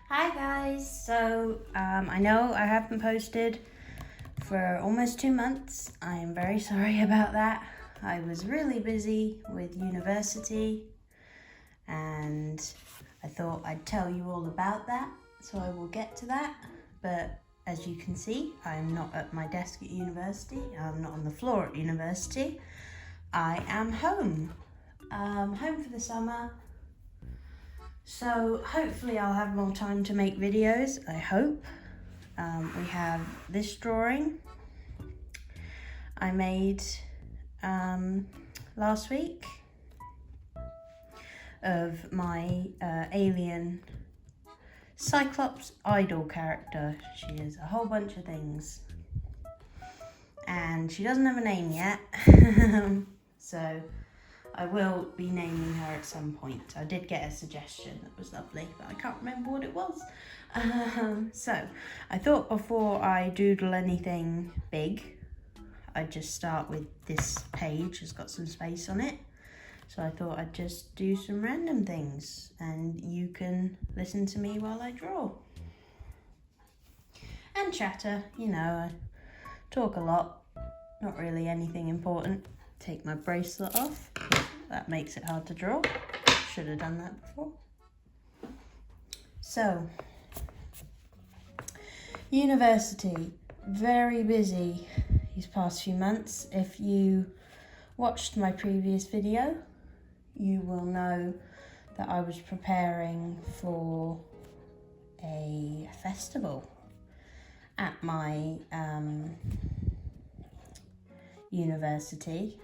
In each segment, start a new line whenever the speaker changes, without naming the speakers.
Hi guys, so I know I haven't posted for almost 2 months. I am very sorry about that. I was really busy with university and I thought I'd tell you all about that, so I will get to that. But as you can see, I'm not at my desk at university, I'm not on the floor at university. I am home, home for the summer. So hopefully I'll have more time to make videos, I hope. We have this drawing I made last week of my alien Cyclops idol character. She is a whole bunch of things. And she doesn't have a name yet, so I will be naming her at some point. I did get a suggestion that was lovely, but I can't remember what it was. So I thought before I doodle anything big, I'd just start with this page. It's got some space on it. So I thought I'd just do some random things and you can listen to me while I draw. And chatter, you know, I talk a lot, not really anything important. Take my bracelet off, that makes it hard to draw. Should have done that before. So, university, very busy these past few months. If you watched my previous video, you will know that I was preparing for a festival at my university.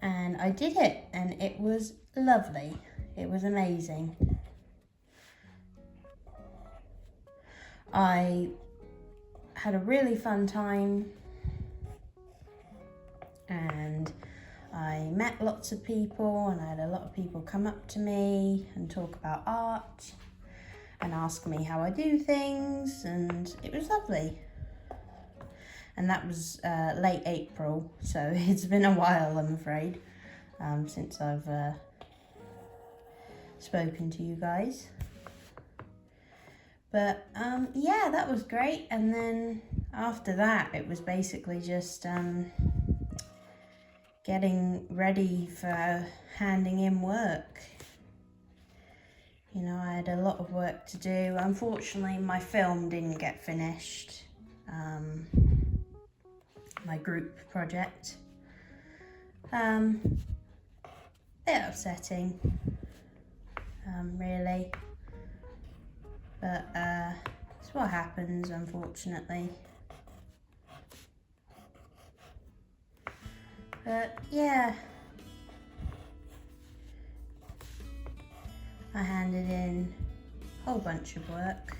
And I did it, and it was lovely. It was amazing. I had a really fun time, and I met lots of people, and I had a lot of people come up to me and talk about art and ask me how I do things, and it was lovely. And that was late April, so it's been a while, I'm afraid, since I've spoken to you guys. But yeah, that was great. And then after that, it was basically just getting ready for handing in work. You know, I had a lot of work to do. Unfortunately, my film didn't get finished. My group project. Bit upsetting, really. But it's what happens, unfortunately. But yeah, I handed in a whole bunch of work.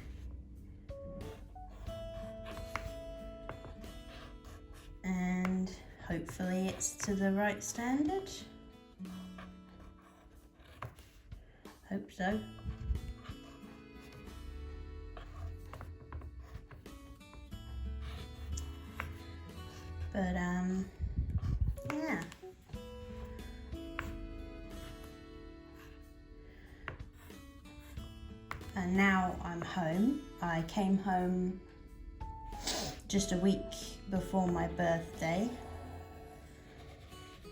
And hopefully it's to the right standard. Hope so. But yeah. And now I'm home. I came home just a week before my birthday,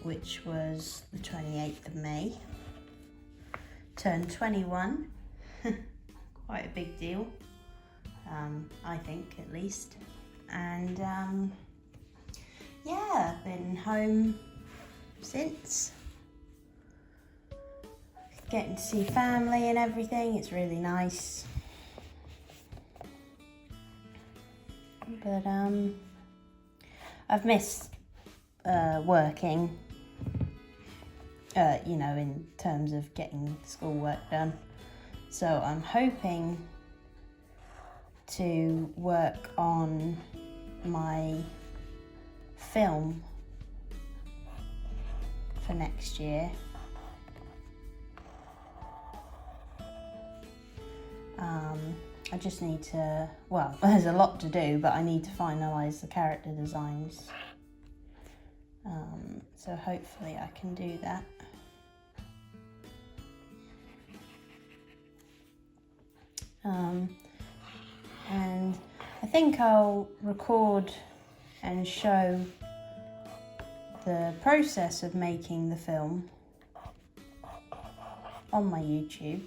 which was the 28th of May. Turned 21, quite a big deal, I think at least. And yeah, been home since. Getting to see family and everything, it's really nice. But I've missed working, you know, in terms of getting schoolwork done. So I'm hoping to work on my film for next year. I just need to, well, there's a lot to do, but I need to finalise the character designs. So hopefully I can do that. And I think I'll record and show the process of making the film on my YouTube,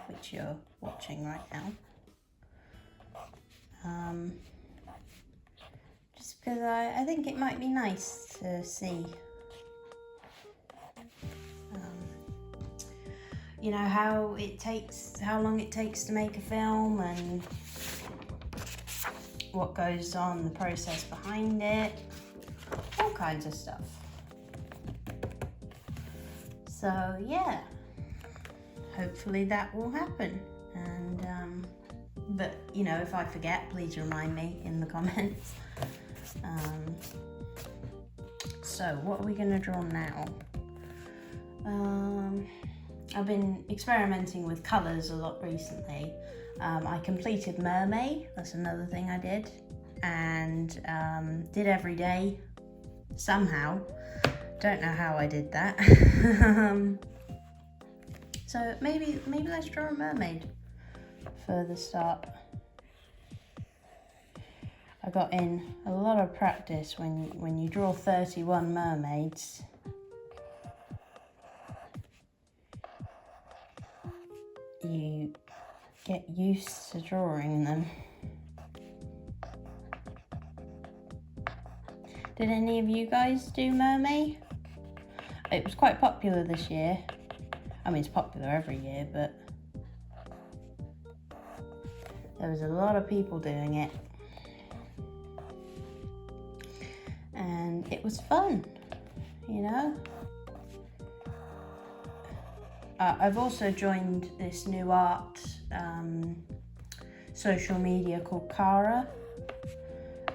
which you're watching right now. Just because I think it might be nice to see, you know, how long it takes to make a film and what goes on, the process behind it, all kinds of stuff. So yeah, hopefully that will happen. And but you know, if I forget, please remind me in the comments. So what are we going to draw now? I've been experimenting with colours a lot recently. I completed Mermaid, that's another thing I did, and did every day somehow. Don't know how I did that. So maybe let's draw a mermaid for the start. I got in a lot of practice when you draw 31 mermaids. You get used to drawing them. Did any of you guys do mermaid? It was quite popular this year. I mean, it's popular every year, but there was a lot of people doing it. And it was fun, you know? I've also joined this new art social media called Cara.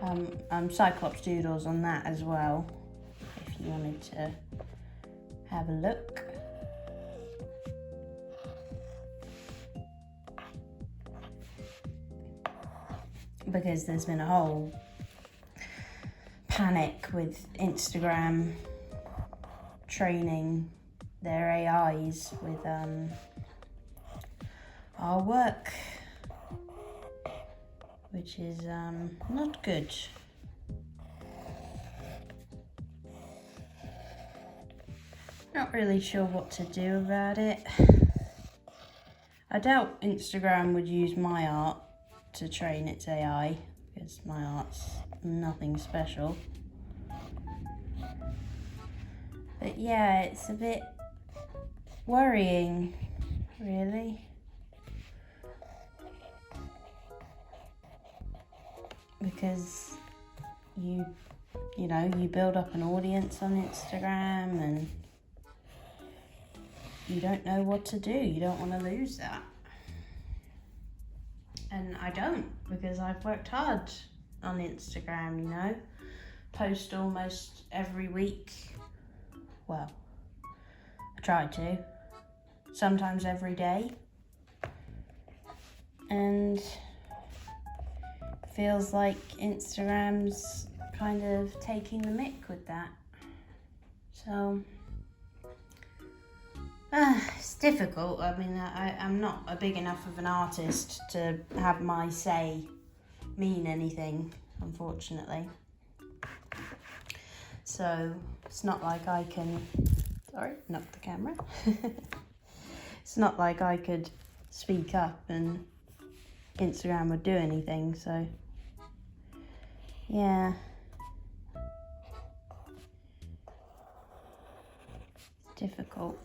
I'm Cyclopsdoodles on that as well, if you wanted to have a look. Because there's been a whole panic with Instagram training their AIs with our work, which is not good. Not really sure what to do about it. I doubt Instagram would use my art to train its AI, because my art's nothing special. But yeah, it's a bit worrying, really. Because you build up an audience on Instagram and you don't know what to do. You don't want to lose that. And I don't, because I've worked hard on Instagram, you know. Post almost every week. Well, I try to. Sometimes every day. And feels like Instagram's kind of taking the mick with that. So it's difficult. I mean, I'm not a big enough of an artist to have my say mean anything, unfortunately. So it's not like I can, sorry, knocked the camera. It's not like I could speak up and Instagram would do anything, so yeah. It's difficult.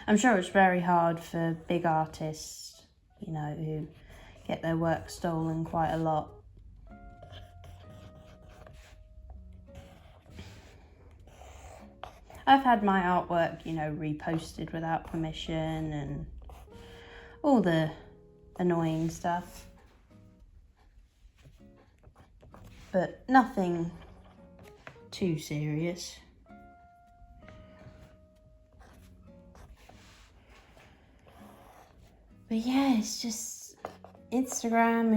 I'm sure it's very hard for big artists, you know, who get their work stolen quite a lot. I've had my artwork, you know, reposted without permission and all the annoying stuff. But nothing too serious. But yeah, it's just, Instagram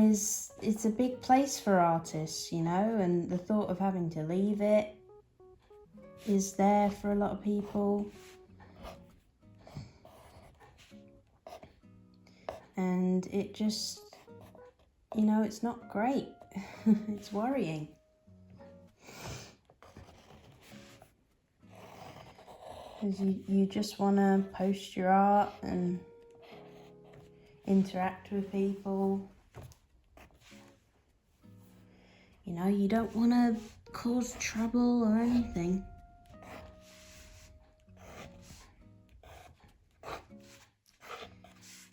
it's a big place for artists, you know, and the thought of having to leave it is there for a lot of people. and it just, it's not great. It's worrying. Because you just want to post your art and interact with people. You don't want to cause trouble or anything.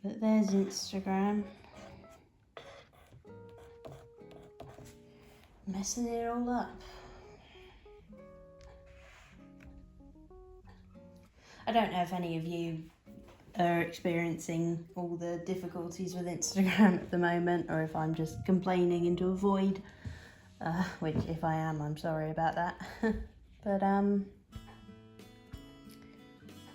But there's Instagram. Messing it all up. I don't know if any of you are experiencing all the difficulties with Instagram at the moment, or if I'm just complaining into a void, which if I am, I'm sorry about that. But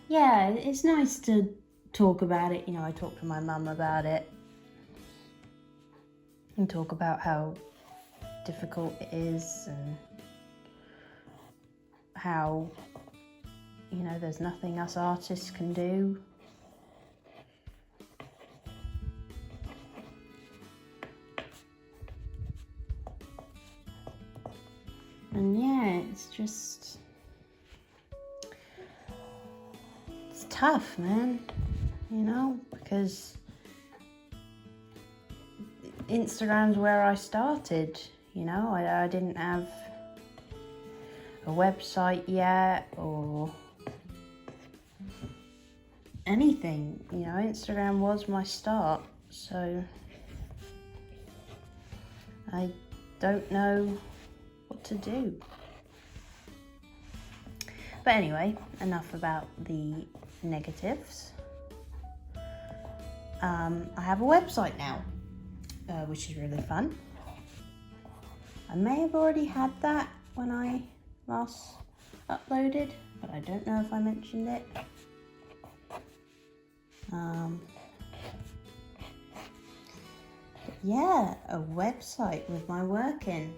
yeah, it's nice to talk about it. I talk to my mum about it and talk about how difficult it is and how there's nothing us artists can do. And yeah, it's tough, man, because Instagram's where I started. I didn't have a website yet or anything. Instagram was my start, so I don't know what to do. But anyway, enough about the negatives. I have a website now, which is really fun. I may have already had that when I last uploaded, but I don't know if I mentioned it. Yeah, a website with my work in,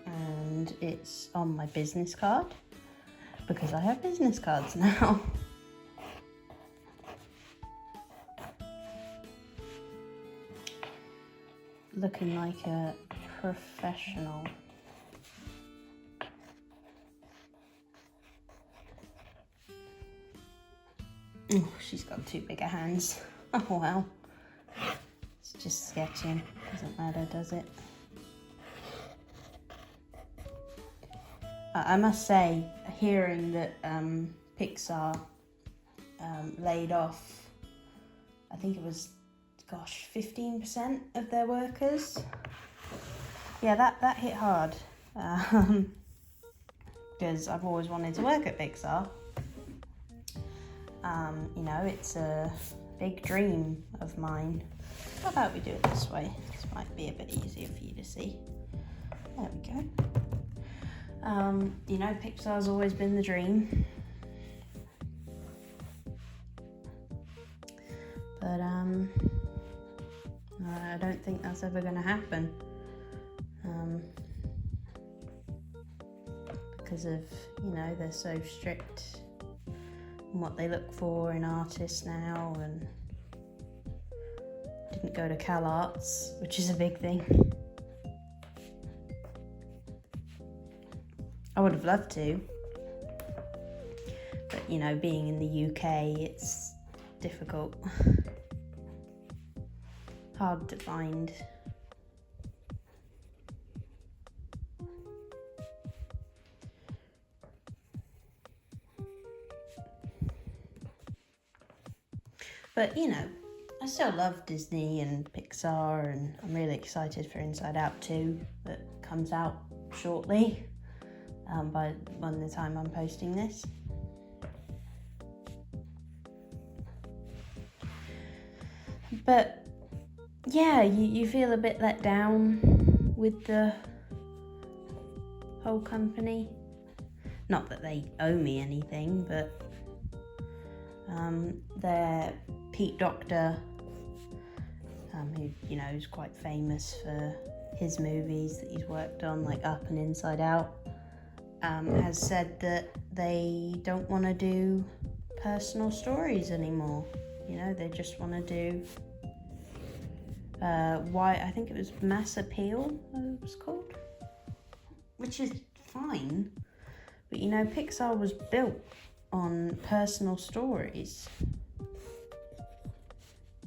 and it's on my business card because I have business cards now. Looking like a professional. Oh, she's got too big a hands. Oh well. It's just sketching. Doesn't matter, does it? I must say, hearing that Pixar laid off, I think it was, 15% of their workers. Yeah, that hit hard. Because I've always wanted to work at Pixar. It's a big dream of mine. How about we do it this way? This might be a bit easier for you to see. There we go. Pixar's always been the dream. But I don't think that's ever going to happen. Because of, they're so strict on what they look for in artists now, and didn't go to Cal Arts, which is a big thing. I would have loved to, but being in the UK, it's difficult. Hard to find. But I still love Disney and Pixar, and I'm really excited for Inside Out 2 that comes out shortly, by the time I'm posting this. But yeah, you feel a bit let down with the whole company. Not that they owe me anything, but their Pete Docter, who is quite famous for his movies that he's worked on, like Up and Inside Out, has said that they don't want to do personal stories anymore. You know, they just want to do I think it was Mass Appeal it was called, which is fine, but you know, Pixar was built on personal stories,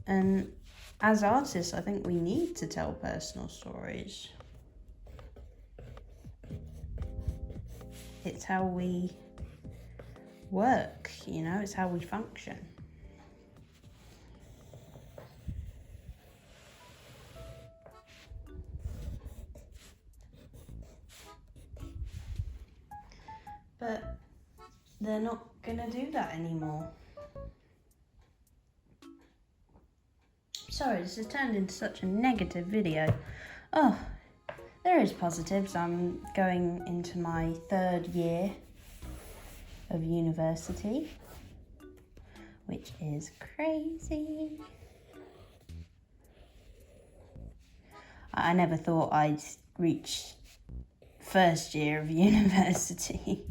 and as artists I think we need to tell personal stories. It's how we work, you know, it's how we function. But they're not gonna do that anymore. Sorry, this has turned into such a negative video. Oh, there is positives. I'm going into my 3rd year of university, which is crazy. I never thought I'd reach 1st year of university.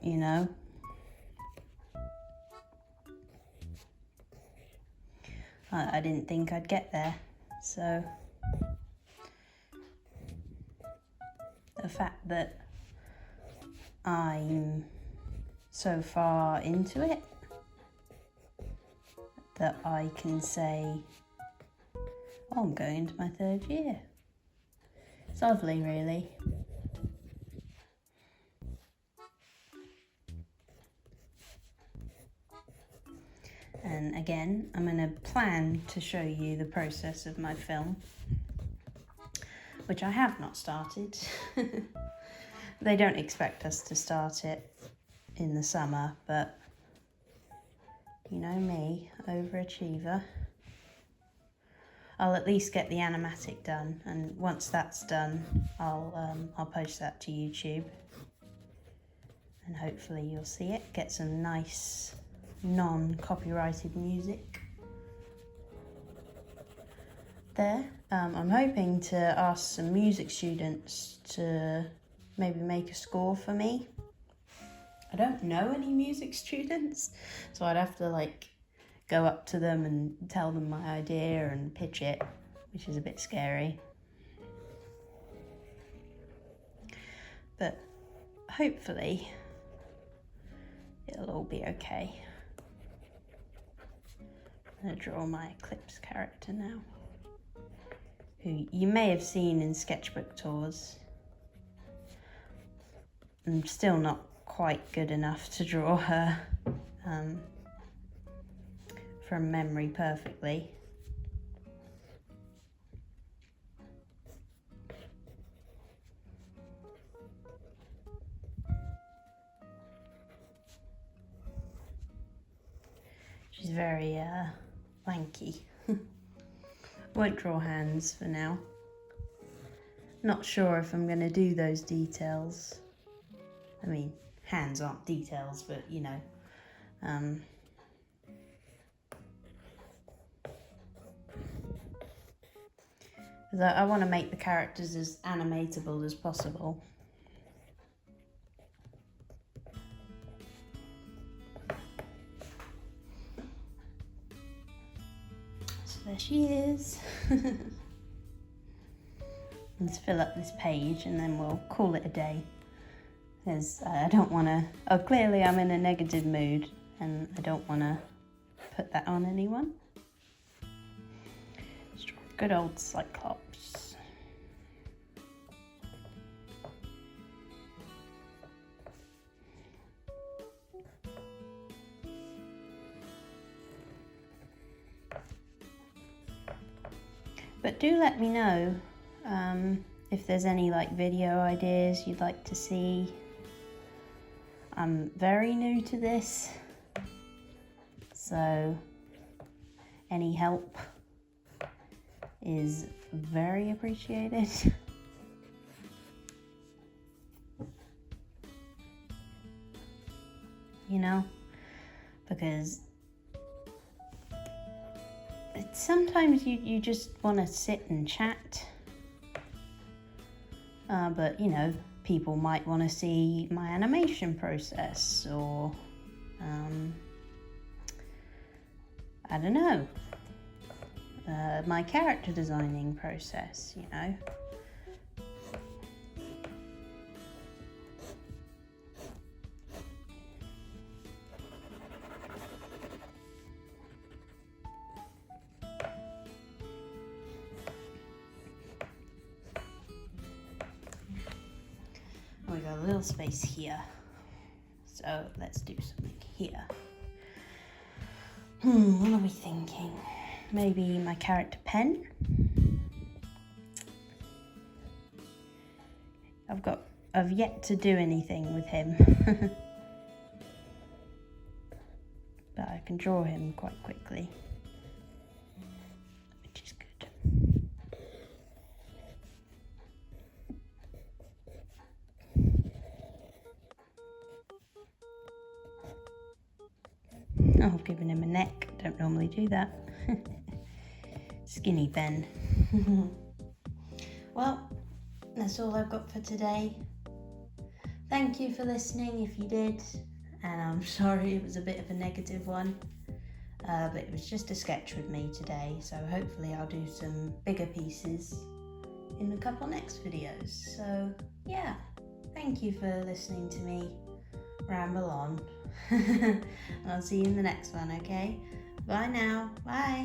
You know, I didn't think I'd get there, so the fact that I'm so far into it that I can say, oh, I'm going into my 3rd year. It's lovely, really. And again, I'm going to plan to show you the process of my film, which I have not started. They don't expect us to start it in the summer, but you know me, overachiever. I'll at least get the animatic done, and once that's done, I'll post that to YouTube, and hopefully you'll see it. Get some nice non-copyrighted music there. I'm hoping to ask some music students to maybe make a score for me. I don't know any music students, so I'd have to like go up to them and tell them my idea and pitch it, which is a bit scary. But hopefully it'll all be okay. I'm going to draw my Eclipse character now, who you may have seen in sketchbook tours. I'm still not quite good enough to draw her from memory perfectly. She's very lanky. Won't draw hands for now. Not sure if I'm going to do those details. I mean, hands aren't details, but you know. I want to make the characters as animatable as possible. So there she is. Let's fill up this page and then we'll call it a day. Because I don't want to... Oh, clearly I'm in a negative mood and I don't want to put that on anyone. Let's draw a good old Cyclops. But do let me know if there's any like video ideas you'd like to see. I'm very new to this, so any help is very appreciated. You know, because sometimes you just want to sit and chat, but you know, people might want to see my animation process or I don't know, my character designing process, you know. We got a little space here, so let's do something here. What are we thinking? Maybe my character pen? I've yet to do anything with him. But I can draw him quite quickly, which is good. Oh, I've given him a neck. Don't normally do that. Skinny pen. Well, that's all I've got for today. Thank you for listening if you did, and I'm sorry it was a bit of a negative one, but it was just a sketch with me today, so hopefully I'll do some bigger pieces in a couple next videos. So yeah, thank you for listening to me ramble on. And I'll see you in the next one, okay? Bye now. Bye.